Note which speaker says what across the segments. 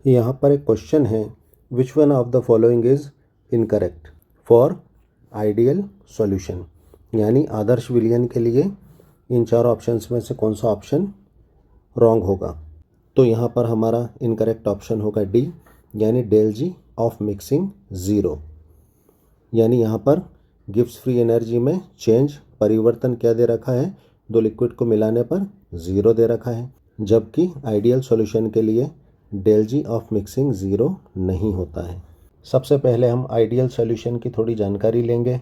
Speaker 1: यहाँ पर एक क्वेश्चन है, which one of the following is incorrect for ideal solution, यानी आदर्श विलयन के लिए इन चार ऑप्शंस में से कौन सा ऑप्शन रॉन्ग होगा। तो यहाँ पर हमारा इनकरेक्ट ऑप्शन होगा डी, यानी del G of mixing zero. यानी यहाँ पर गिब्स फ्री एनर्जी में चेंज परिवर्तन क्या दे रखा है, दो लिक्विड को मिलाने पर ज़ीरो दे रखा है, जबकि आइडियल सॉल्यूशन के लिए del G of mixing zero नहीं होता है। सबसे पहले हम आइडियल सॉल्यूशन की थोड़ी जानकारी लेंगे।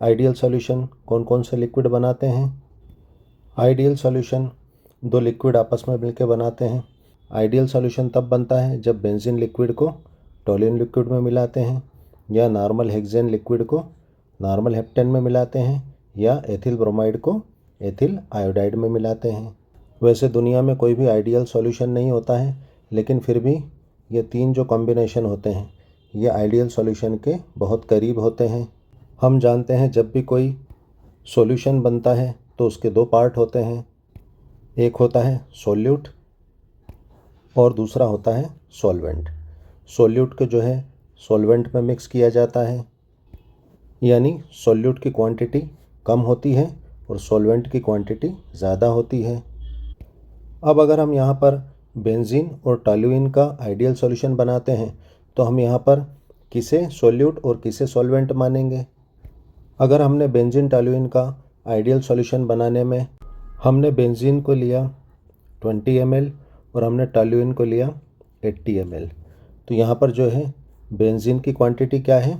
Speaker 1: आइडियल सॉल्यूशन कौन कौन से लिक्विड बनाते हैं। आइडियल सॉल्यूशन दो लिक्विड आपस में मिलकर बनाते हैं। आइडियल सॉल्यूशन तब बनता है जब बेंजीन लिक्विड को टोल्यूइन लिक्विड में मिलाते हैं, या नॉर्मल हेक्सेन लिक्विड को नॉर्मल हेप्टेन में मिलाते हैं, या एथिल ब्रोमाइड को एथिल आयोडाइड में मिलाते हैं। वैसे दुनिया में कोई भी आइडियल सॉल्यूशन नहीं होता है, लेकिन फिर भी ये तीन जो कॉम्बिनेशन होते हैं ये आइडियल सॉल्यूशन के बहुत करीब होते हैं। हम जानते हैं जब भी कोई सॉल्यूशन बनता है तो उसके दो पार्ट होते हैं, एक होता है सॉल्यूट और दूसरा होता है सॉल्वेंट। सॉल्यूट को जो है सॉल्वेंट में मिक्स किया जाता है, यानी सॉल्यूट की क्वांटिटी कम होती है और सॉल्वेंट की क्वांटिटी ज़्यादा होती है। अब अगर हम यहाँ पर बेंजीन और टोल्यूइन का आइडियल सॉल्यूशन बनाते हैं तो हम यहाँ पर किसे सॉल्यूट और किसे सॉल्वेंट मानेंगे। अगर हमने बेंजीन टोल्यूइन का आइडियल सॉल्यूशन बनाने में हमने बेंजीन को लिया 20 ml और हमने टोल्यूइन को लिया 80 ml, तो यहाँ पर जो है बेंजीन की क्वांटिटी क्या है,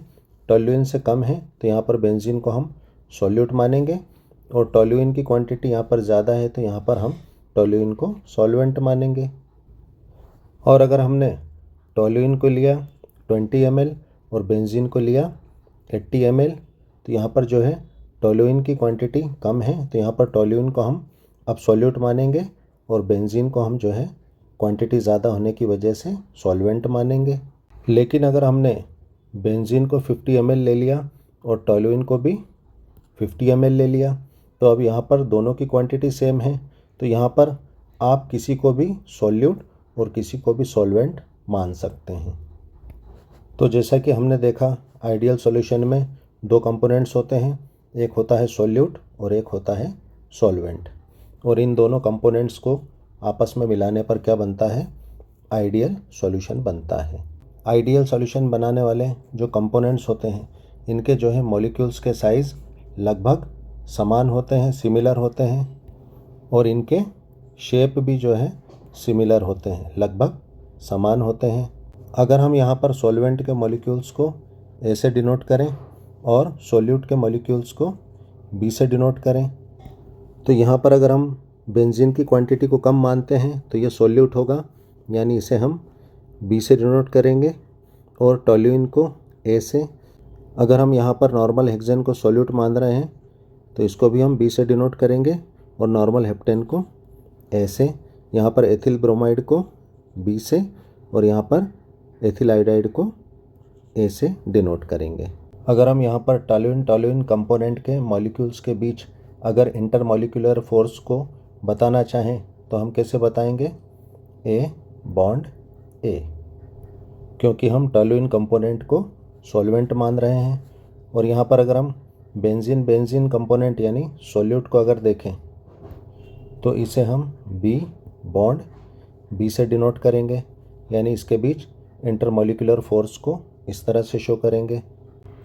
Speaker 1: टोल्यूइन से कम है, तो यहाँ पर बेंजीन को हम सॉल्यूट मानेंगे, और टोल्यूइन की क्वांटिटी यहाँ पर ज़्यादा है तो यहाँ पर हम टोल्यूइन को सॉल्वेंट मानेंगे। और अगर हमने टोल्यूइन को लिया 20 ml और बेंजीन को लिया 80 ml, तो यहाँ पर जो है टोल्यूइन की क्वांटिटी कम है तो यहाँ पर टोल्यूइन को हम अब सॉल्यूट मानेंगे, और बेंजीन को हम जो है क्वांटिटी ज़्यादा होने की वजह से सॉल्वेंट मानेंगे। लेकिन अगर हमने बेंजीन को 50 ml ले लिया और टोल्यूइन को भी 50 ml ले लिया, तो अब यहाँ पर दोनों की क्वांटिटी सेम है, तो यहाँ पर आप किसी को भी सॉल्यूट और किसी को भी सॉल्वेंट मान सकते हैं। तो जैसा कि हमने देखा आइडियल सॉल्यूशन में दो कंपोनेंट्स होते हैं, एक होता है सॉल्यूट और एक होता है सॉल्वेंट, और इन दोनों कंपोनेंट्स को आपस में मिलाने पर क्या बनता है, आइडियल सॉल्यूशन बनता है। आइडियल सॉल्यूशन बनाने वाले जो कंपोनेंट्स होते हैं इनके जो है मॉलिक्यूल्स के साइज़ लगभग समान होते हैं, सिमिलर होते हैं, और इनके शेप भी जो है सिमिलर होते हैं, लगभग समान होते हैं। अगर हम यहाँ पर सॉल्वेंट के मॉलिक्यूल्स को ए से डिनोट करें और सॉल्यूट के मॉलिक्यूल्स को बी से डिनोट करें, तो यहाँ पर अगर हम बेंजीन की क्वांटिटी को कम मानते हैं तो ये सॉल्यूट होगा, यानी इसे हम बी से डिनोट करेंगे, और टोल्यूइन को ए से। अगर हम यहाँ पर नॉर्मल हेक्सेन को सॉल्यूट मान रहे हैं तो इसको भी हम बी से डिनोट करेंगे, और नॉर्मल हेप्टेन को ए से। यहाँ पर एथिल ब्रोमाइड को बी से और यहाँ पर एथिल आयोडाइड को ए से डिनोट करेंगे। अगर हम यहाँ पर टोल्यूइन कंपोनेंट के मॉलिक्यूल्स के बीच अगर इंटरमॉलिक्यूलर फोर्स को बताना चाहें तो हम कैसे बताएंगे, ए बॉन्ड ए, क्योंकि हम टोल्यूइन कंपोनेंट को सॉल्वेंट मान रहे हैं। और यहाँ पर अगर हम बेंजीन कंपोनेंट यानी सॉल्यूट को अगर देखें तो इसे हम बी बॉन्ड बी से डिनोट करेंगे, यानी इसके बीच इंटरमॉलिक्यूलर फोर्स को इस तरह से शो करेंगे।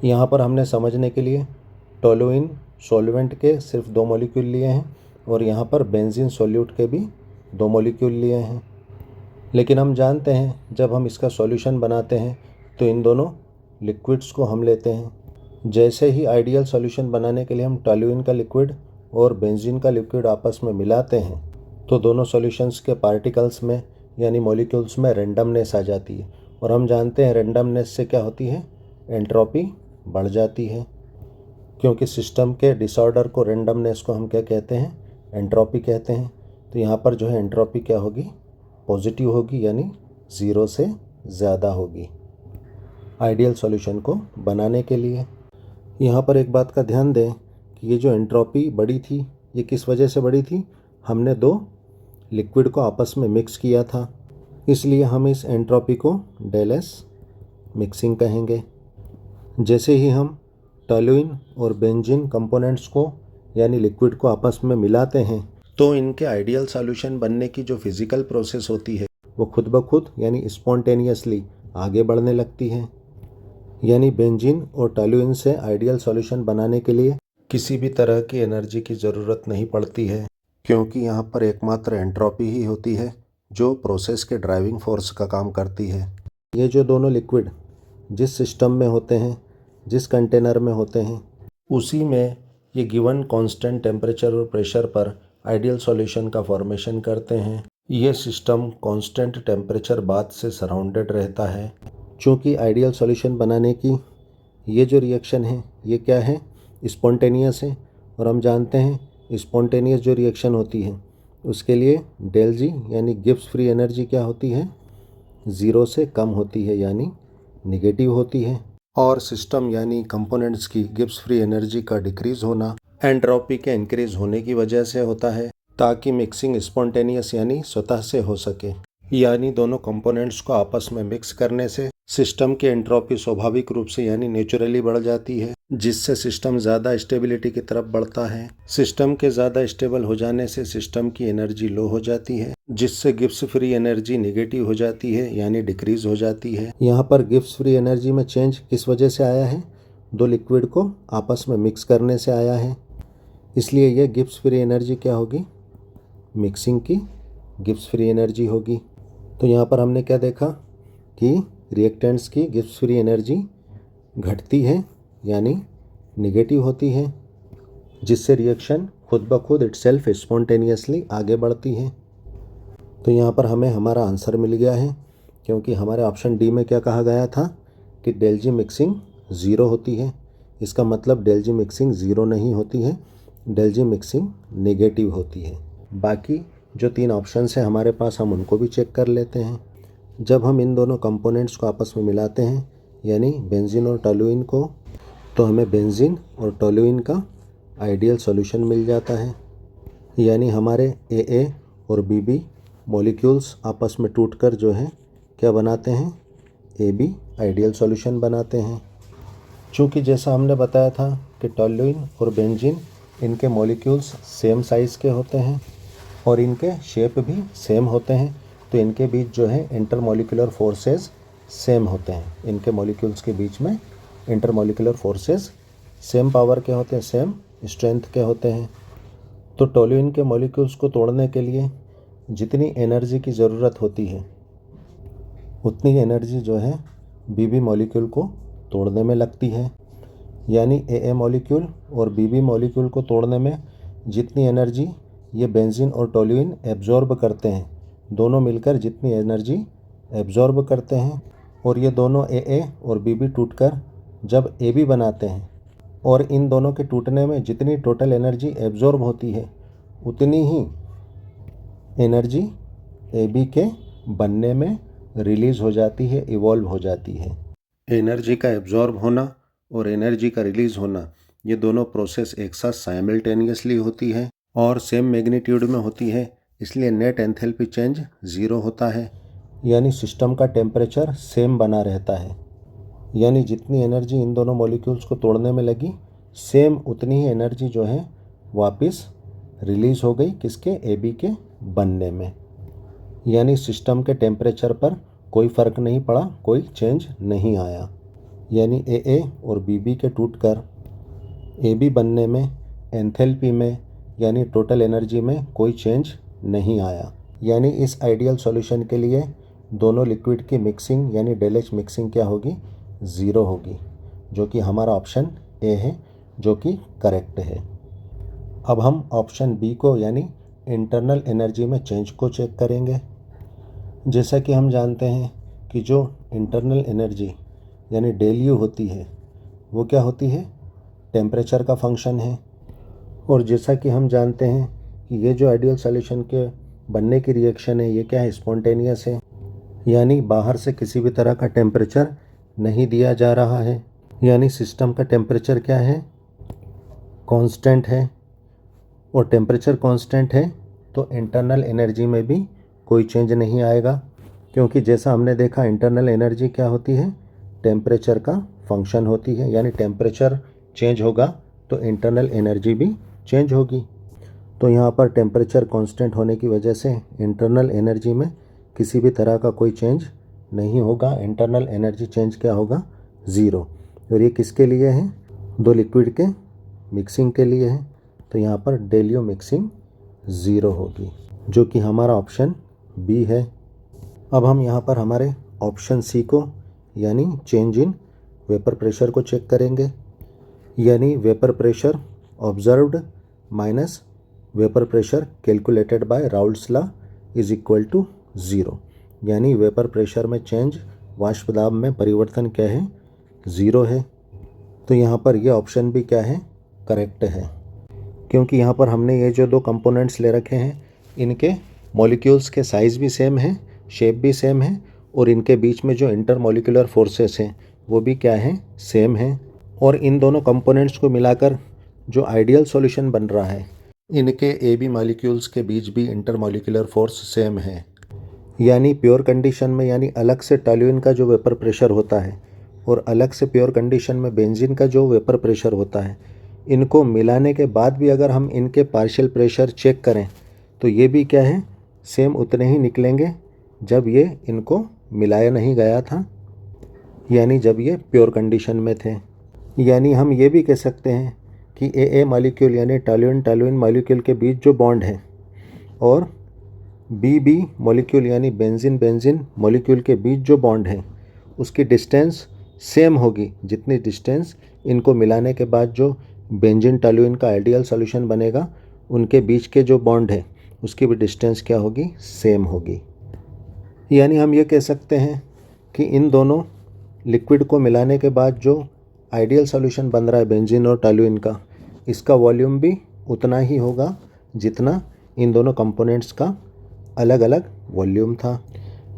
Speaker 1: यहाँ पर हमने समझने के लिए टोल्यूइन सॉल्वेंट के सिर्फ दो मॉलिक्यूल लिए हैं, और यहाँ पर बेंजीन सॉल्यूट के भी दो मॉलिक्यूल लिए हैं। लेकिन हम जानते हैं जब हम इसका सॉल्यूशन बनाते हैं तो इन दोनों लिक्विड्स को हम लेते हैं। जैसे ही आइडियल सॉल्यूशन बनाने के लिए हम टोल्यूइन का लिक्विड और बेंजीन का लिक्विड आपस में मिलाते हैं तो दोनों सॉल्यूशंस के पार्टिकल्स में यानी मॉलिक्यूल्स में रेंडमनेस आ जाती है, और हम जानते हैं रेंडमनेस से क्या होती है, एंट्रोपी बढ़ जाती है। क्योंकि सिस्टम के डिसऑर्डर को, रेंडमनेस को हम क्या कहते हैं, एंट्रोपी कहते हैं। तो यहाँ पर जो है एंट्रोपी क्या होगी, पॉजिटिव होगी, यानी ज़ीरो से ज़्यादा होगी आइडियल सॉल्यूशन को बनाने के लिए। यहाँ पर एक बात का ध्यान दें कि ये जो एंट्रोपी बढ़ी थी ये किस वजह से बढ़ी थी, हमने दो लिक्विड को आपस में मिक्स किया था। इसलिए हम इस एंट्रोपी को डेल एस मिक्सिंग कहेंगे। जैसे ही हम टोल्यूइन और बेंजीन कंपोनेंट्स को यानी लिक्विड को आपस में मिलाते हैं तो इनके आइडियल सॉल्यूशन बनने की जो फिजिकल प्रोसेस होती है वो खुद ब खुद यानी स्पॉन्टेनियसली आगे बढ़ने लगती है। यानी बेंजीन और टोल्यूइन से आइडियल सॉल्यूशन बनाने के लिए किसी भी तरह की एनर्जी की ज़रूरत नहीं पड़ती है, क्योंकि यहाँ पर एकमात्र एंट्रोपी ही होती है जो प्रोसेस के ड्राइविंग फोर्स का काम करती है। ये जो दोनों लिक्विड जिस सिस्टम में होते हैं, जिस कंटेनर में होते हैं, उसी में ये गिवन कांस्टेंट टेम्परेचर और प्रेशर पर आइडियल सॉल्यूशन का फॉर्मेशन करते हैं। ये सिस्टम कांस्टेंट टेम्परेचर बाथ से सराउंडेड रहता है। चूँकि आइडियल सॉल्यूशन बनाने की ये जो रिएक्शन है ये क्या है, स्पॉन्टेनियस है, और हम जानते हैं स्पॉन्टेनियस जो रिएक्शन होती है उसके लिए डेल जी यानी गिब्स फ्री एनर्जी क्या होती है, ज़ीरो से कम होती है यानी निगेटिव होती है। और सिस्टम यानी कंपोनेंट्स की गिब्स फ्री एनर्जी का डिक्रीज होना एंट्रोपी के इंक्रीज होने की वजह से होता है, ताकि मिक्सिंग स्पॉन्टेनियस यानी स्वतः से हो सके। यानी दोनों कंपोनेंट्स को आपस में मिक्स करने से सिस्टम की एंट्रोपी स्वाभाविक रूप से यानी नेचुरली बढ़ जाती है, जिससे सिस्टम ज़्यादा स्टेबिलिटी की तरफ बढ़ता है। सिस्टम के ज़्यादा स्टेबल हो जाने से सिस्टम की एनर्जी लो हो जाती है, जिससे गिब्स फ्री एनर्जी नेगेटिव हो जाती है यानी डिक्रीज हो जाती है। यहाँ पर गिब्स फ्री एनर्जी में चेंज किस वजह से आया है, दो लिक्विड को आपस में मिक्स करने से आया है। इसलिए यह गिब्स फ्री एनर्जी क्या होगी, मिक्सिंग की गिब्स फ्री एनर्जी होगी। तो यहाँ पर हमने क्या देखा कि रिएक्टेंट्स की गिब्स फ्री एनर्जी घटती है यानी निगेटिव होती है, जिससे रिएक्शन खुद ब खुद इटसेल्फ स्पॉन्टेनियसली आगे बढ़ती है। तो यहाँ पर हमें हमारा आंसर मिल गया है, क्योंकि हमारे ऑप्शन डी में क्या कहा गया था कि डेल जी मिक्सिंग ज़ीरो होती है। इसका मतलब डेल जी मिक्सिंग ज़ीरो नहीं होती है, डेल जी मिक्सिंग नेगेटिव होती है। बाकी जो तीन ऑप्शंस हैं हमारे पास, हम उनको भी चेक कर लेते हैं। जब हम इन दोनों कंपोनेंट्स को आपस में मिलाते हैं यानी बेंजीन और टोल्यूइन को, तो हमें बेंजीन और टोल्यूइन का आइडियल सॉल्यूशन मिल जाता है। यानी हमारे ए और बी मॉलिक्यूल्स आपस में टूटकर जो है क्या बनाते हैं, ए आइडियल सॉल्यूशन बनाते हैं। चूँकि जैसा हमने बताया था कि टोल्यूइन और बेंजीन इनके मॉलिक्यूल्स सेम साइज़ के होते हैं और इनके शेप भी सेम होते हैं, तो इनके बीच जो है इंटरमॉलिक्यूलर फोर्सेस सेम होते हैं। इनके मॉलिक्यूल्स के बीच में इंटरमॉलिक्यूलर फोर्सेस सेम पावर के होते हैं, सेम स्ट्रेंथ के होते हैं। तो टोल्यूइन के मॉलिक्यूल्स को तोड़ने के लिए जितनी एनर्जी की ज़रूरत होती है उतनी एनर्जी जो है बी मॉलिक्यूल को तोड़ने में लगती है। यानी ए मॉलिक्यूल और बी मॉलिक्यूल को तोड़ने में जितनी एनर्जी ये बेंजीन और टोल्यूइन एब्जॉर्ब करते हैं, दोनों मिलकर जितनी एनर्जी एब्जॉर्ब करते हैं, और ये दोनों ए और बी टूटकर जब ए बनाते हैं, और इन दोनों के टूटने में जितनी टोटल एनर्जी एब्जॉर्ब होती है उतनी ही एनर्जी ए के बनने में रिलीज़ हो जाती है, इवॉल्व हो जाती है। एनर्जी का एब्जॉर्ब होना और एनर्जी का रिलीज़ होना, ये दोनों प्रोसेस एक साथ साइमल्टेनियसली होती है और सेम मैग्नीट्यूड में होती है, इसलिए नेट एंथैल्पी चेंज ज़ीरो होता है। यानी सिस्टम का टेम्परेचर सेम बना रहता है। यानी जितनी एनर्जी इन दोनों मॉलिक्यूल्स को तोड़ने में लगी, सेम उतनी ही एनर्जी जो है वापस रिलीज़ हो गई किसके, ए के बनने में। यानी सिस्टम के टेम्परेचर पर कोई फ़र्क नहीं पड़ा, कोई चेंज नहीं आया। यानी ए और बी के टूटकर ए बनने में एंथैल्पी में यानी टोटल एनर्जी में कोई चेंज नहीं आया। यानी इस आइडियल सॉल्यूशन के लिए दोनों लिक्विड की मिक्सिंग यानी डेल एच मिक्सिंग क्या होगी, ज़ीरो होगी, जो कि हमारा ऑप्शन ए है, जो कि करेक्ट है। अब हम ऑप्शन बी को यानी इंटरनल एनर्जी में चेंज को चेक करेंगे। जैसा कि हम जानते हैं कि जो इंटरनल एनर्जी यानी डेल यू होती है वो क्या होती है, टेम्परेचर का फंक्शन है। और जैसा कि हम जानते हैं कि ये जो आइडियल सॉल्यूशन के बनने की रिएक्शन है ये क्या है, स्पॉन्टेनियस है। यानी बाहर से किसी भी तरह का टेम्परेचर नहीं दिया जा रहा है। यानी सिस्टम का टेम्परेचर क्या है, कांस्टेंट है, और टेम्परेचर कांस्टेंट है तो इंटरनल एनर्जी में भी कोई चेंज नहीं आएगा। क्योंकि जैसा हमने देखा इंटरनल एनर्जी क्या होती है, टेम्परेचर का फंक्शन होती है, यानी टेम्परेचर चेंज होगा तो इंटरनल एनर्जी भी चेंज होगी। तो यहाँ पर टेम्परेचर कांस्टेंट होने की वजह से इंटरनल एनर्जी में किसी भी तरह का कोई चेंज नहीं होगा। इंटरनल एनर्जी चेंज क्या होगा, ज़ीरो। और ये किसके लिए है, दो लिक्विड के मिक्सिंग के लिए है। तो यहाँ पर डेल्यू मिक्सिंग ज़ीरो होगी, जो कि हमारा ऑप्शन बी है। अब हम यहाँ पर हमारे ऑप्शन सी को यानी चेंज इन वेपर प्रेशर को चेक करेंगे। यानी vapour pressure observed minus vapour pressure calculated by Raoult's law is equal to zero. यानी वेपर प्रेशर में चेंज, वाष्प दाब में परिवर्तन क्या है, ज़ीरो है। तो यहाँ पर ये ऑप्शन भी क्या है, करेक्ट है। क्योंकि यहाँ पर हमने ये जो दो कंपोनेंट्स ले रखे हैं, इनके मॉलिक्यूल्स के साइज़ भी सेम है, शेप भी सेम है, और इनके बीच में जो इंटरमॉलिक्यूलर फोर्सेस हैं वो भी क्या है, सेम है। और इन दोनों कंपोनेंट्स को मिलाकर जो आइडियल सॉल्यूशन बन रहा है, इनके ए बी मॉलिक्यूल्स के बीच भी इंटरमॉलिक्यूलर फोर्स सेम है। यानी प्योर कंडीशन में, यानी अलग से टॉल्यूइन का जो वेपर प्रेशर होता है और अलग से प्योर कंडीशन में बेंजीन का जो वेपर प्रेशर होता है, इनको मिलाने के बाद भी अगर हम इनके पार्शियल प्रेशर चेक करें तो ये भी क्या है, सेम उतने ही निकलेंगे जब ये इनको मिलाया नहीं गया था, यानी जब ये प्योर कंडीशन में थे। यानी हम ये भी कह सकते हैं कि ए मॉलिक्यूल यानी टॉल्यूइन मॉलिक्यूल के बीच जो बॉन्ड है और बी मॉलिक्यूल यानी बेंजीन मॉलिक्यूल के बीच जो बॉन्ड है, उसकी डिस्टेंस सेम होगी जितनी डिस्टेंस इनको मिलाने के बाद जो बेंजीन टॉल्यूइन का आइडियल सॉल्यूशन बनेगा, उनके बीच के जो बॉन्ड है उसकी भी डिस्टेंस क्या होगी, सेम होगी। यानी हम ये कह सकते हैं कि इन दोनों लिक्विड को मिलाने के बाद जो आइडियल सॉल्यूशन बन रहा है बेंजीन और टॉल्यूइन का, इसका वॉल्यूम भी उतना ही होगा जितना इन दोनों कंपोनेंट्स का अलग अलग वॉल्यूम था।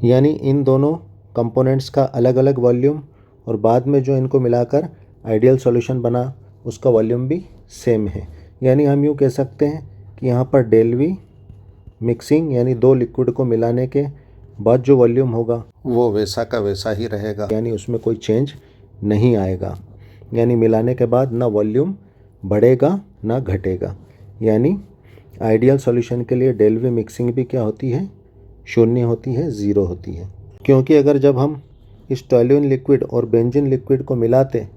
Speaker 1: यानी इन दोनों कंपोनेंट्स का अलग अलग वॉल्यूम और बाद में जो इनको मिलाकर आइडियल सॉल्यूशन बना, उसका वॉल्यूम भी सेम है। यानी हम यूँ कह सकते हैं कि यहाँ पर डेल वी मिक्सिंग यानी दो लिक्विड को मिलाने के बाद जो वॉल्यूम होगा वो वैसा का वैसा ही रहेगा, यानी उसमें कोई चेंज नहीं आएगा। यानी मिलाने के बाद ना वॉल्यूम बढ़ेगा ना घटेगा। यानी आइडियल सॉल्यूशन के लिए डेल वी मिक्सिंग भी क्या होती है, शून्य होती है, ज़ीरो होती है। क्योंकि अगर जब हम इस टॉल्यूइन लिक्विड और बेंजीन लिक्विड को मिलाते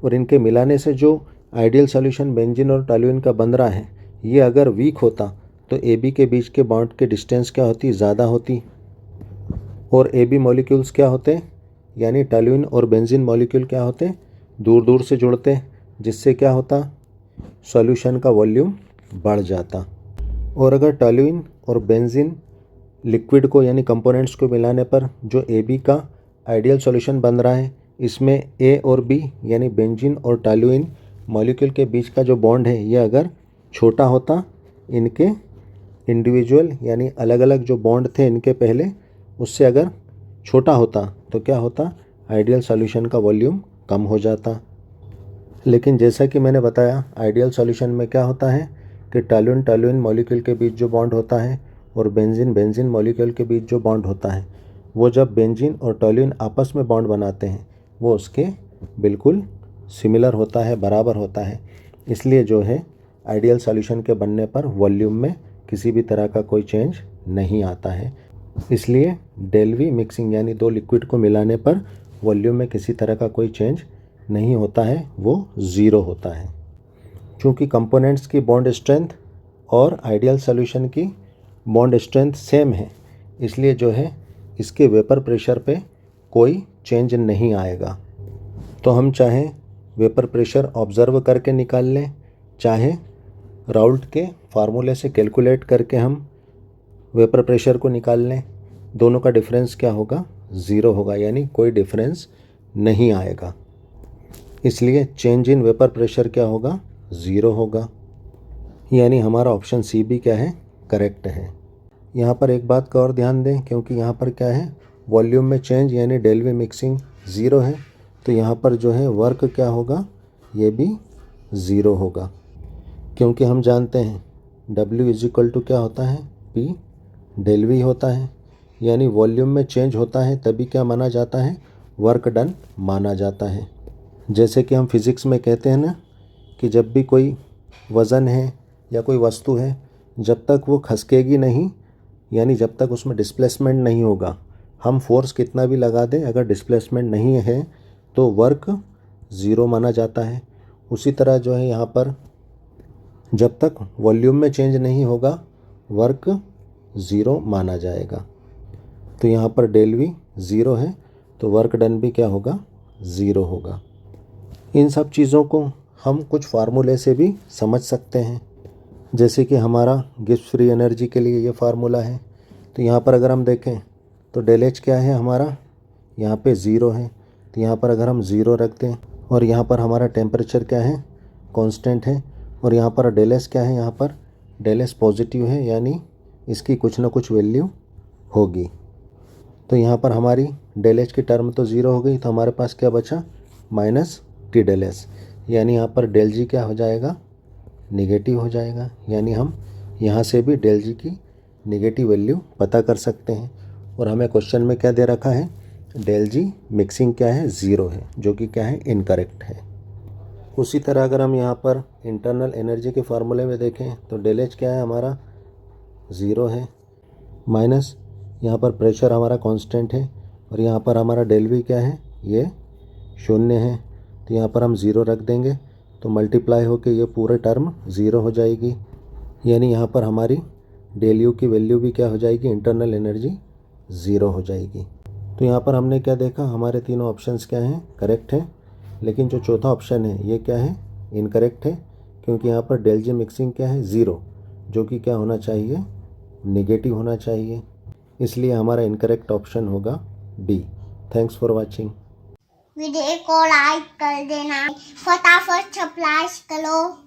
Speaker 1: और इनके मिलाने से जो आइडियल सॉल्यूशन बेंजीन और टॉल्यूइन का बन रहा है, ये अगर वीक होता तो ए बी के बीच के बॉन्ड के डिस्टेंस क्या होती, ज़्यादा होती, और ए बी मॉलिक्यूल्स क्या होते, यानी टॉल्यूइन और बेंजीन मॉलिक्यूल क्या होते, दूर दूर से जुड़ते, जिससे क्या होता, सॉल्यूशन का वॉल्यूम बढ़ जाता। और अगर टॉल्यूइन और बेंजीन लिक्विड को यानी कंपोनेंट्स को मिलाने पर जो ए बी का आइडियल सॉल्यूशन बन रहा है, इसमें ए और बी यानी बेंजीन और टॉल्यूइन मॉलिक्यूल के बीच का जो बॉन्ड है, ये अगर छोटा होता, इनके इंडिविजुअल यानी अलग अलग जो बॉन्ड थे इनके पहले, उससे अगर छोटा होता तो क्या होता, आइडियल सॉल्यूशन का वॉल्यूम कम हो जाता। लेकिन जैसा कि मैंने बताया, आइडियल सॉल्यूशन में क्या होता है कि टॉल्यूइन मॉलिक्यूल के बीच जो बॉन्ड होता है और बेंजीन मॉलिक्यूल के बीच जो बॉन्ड होता है, वो जब बेंजीन और टॉल्यूइन आपस में बॉन्ड बनाते हैं, वो उसके बिल्कुल सिमिलर होता है, बराबर होता है। इसलिए जो है आइडियल सॉल्यूशन के बनने पर वॉल्यूम में किसी भी तरह का कोई चेंज नहीं आता है। इसलिए डेल वी मिक्सिंग यानी दो लिक्विड को मिलाने पर वॉल्यूम में किसी तरह का कोई चेंज नहीं होता है, वो ज़ीरो होता है। चूँकि कंपोनेंट्स की बॉन्ड स्ट्रेंथ और आइडियल सॉल्यूशन की बॉन्ड स्ट्रेंथ सेम है, इसलिए जो है इसके वेपर प्रेशर पे कोई चेंज नहीं आएगा। तो हम चाहे वेपर प्रेशर ऑब्ज़र्व करके निकाल लें, चाहे राउल्ट के फार्मूले से कैलकुलेट करके हम वेपर प्रेशर को निकाल लें, दोनों का डिफरेंस क्या होगा, ज़ीरो होगा, यानी कोई डिफरेंस नहीं आएगा। इसलिए चेंज इन वेपर प्रेशर क्या होगा, ज़ीरो होगा। यानी हमारा ऑप्शन सी भी क्या है, करेक्ट है। यहाँ पर एक बात का और ध्यान दें, क्योंकि यहाँ पर क्या है, वॉल्यूम में चेंज यानी डेल वी मिक्सिंग ज़ीरो है, तो यहाँ पर जो है वर्क क्या होगा, ये भी ज़ीरो होगा। क्योंकि हम जानते हैं W इज इक्वल टू क्या होता है, P डेल वी होता है। यानी वॉल्यूम में चेंज होता है तभी क्या माना जाता है, वर्क डन माना जाता है। जैसे कि हम फिज़िक्स में कहते हैं ना कि जब भी कोई वज़न है या कोई वस्तु है, जब तक वो खसकेगी नहीं, यानी जब तक उसमें डिस्प्लेसमेंट नहीं होगा, हम फोर्स कितना भी लगा दें, अगर डिस्प्लेसमेंट नहीं है तो वर्क ज़ीरो माना जाता है। उसी तरह जो है यहाँ पर जब तक वॉल्यूम में चेंज नहीं होगा, वर्क ज़ीरो माना जाएगा। तो यहाँ पर डेल वी ज़ीरो है तो वर्क डन भी क्या होगा, ज़ीरो होगा। इन सब चीज़ों को हम कुछ फार्मूले से भी समझ सकते हैं। जैसे कि हमारा गिब्स फ्री एनर्जी के लिए ये फार्मूला है। तो यहाँ पर अगर हम देखें तो डेल एच क्या है हमारा, यहाँ पे ज़ीरो है। तो यहाँ पर अगर हम ज़ीरो रख दें और यहाँ पर हमारा टेम्परेचर क्या है, कांस्टेंट है, और यहाँ पर डेल एस क्या है, यहाँ पर डेल एस पॉजिटिव है, यानी इसकी कुछ ना कुछ वैल्यू होगी। तो यहाँ पर हमारी डेल एच की टर्म तो ज़ीरो हो गई, तो हमारे पास क्या बचा, माइनस टी डेल एस, यानी यहाँ पर डेल जी क्या हो जाएगा, नेगेटिव हो जाएगा। यानी हम यहाँ से भी डेल जी की नेगेटिव वैल्यू पता कर सकते हैं। और हमें क्वेश्चन में क्या दे रखा है, डेल जी मिक्सिंग क्या है, ज़ीरो है, जो कि क्या है, इनकरेक्ट है। उसी तरह अगर हम यहाँ पर इंटरनल एनर्जी के फार्मूले में देखें तो डेल एच क्या है हमारा, ज़ीरो है, माइनस यहाँ पर प्रेशर हमारा कांस्टेंट है, और यहाँ पर हमारा डेल वी क्या है, ये शून्य है। तो यहाँ पर हम ज़ीरो रख देंगे तो मल्टीप्लाई होकर ये पूरे टर्म ज़ीरो हो जाएगी, यानी यहाँ पर हमारी डेल यू की वैल्यू भी क्या हो जाएगी, इंटरनल एनर्जी ज़ीरो हो जाएगी। तो यहाँ पर हमने क्या देखा, हमारे तीनों ऑप्शंस क्या हैं, करेक्ट हैं, लेकिन जो चौथा ऑप्शन है ये क्या है, इनकरेक्ट है, क्योंकि यहाँ पर डेल जी मिक्सिंग क्या है, ज़ीरो, जो कि क्या होना चाहिए, नेगेटिव होना चाहिए। इसलिए हमारा इनकरेक्ट ऑप्शन होगा D. Thanks for watching.
Speaker 2: Video को लाइक कर देना, फटाफट सब्सक्राइब करो।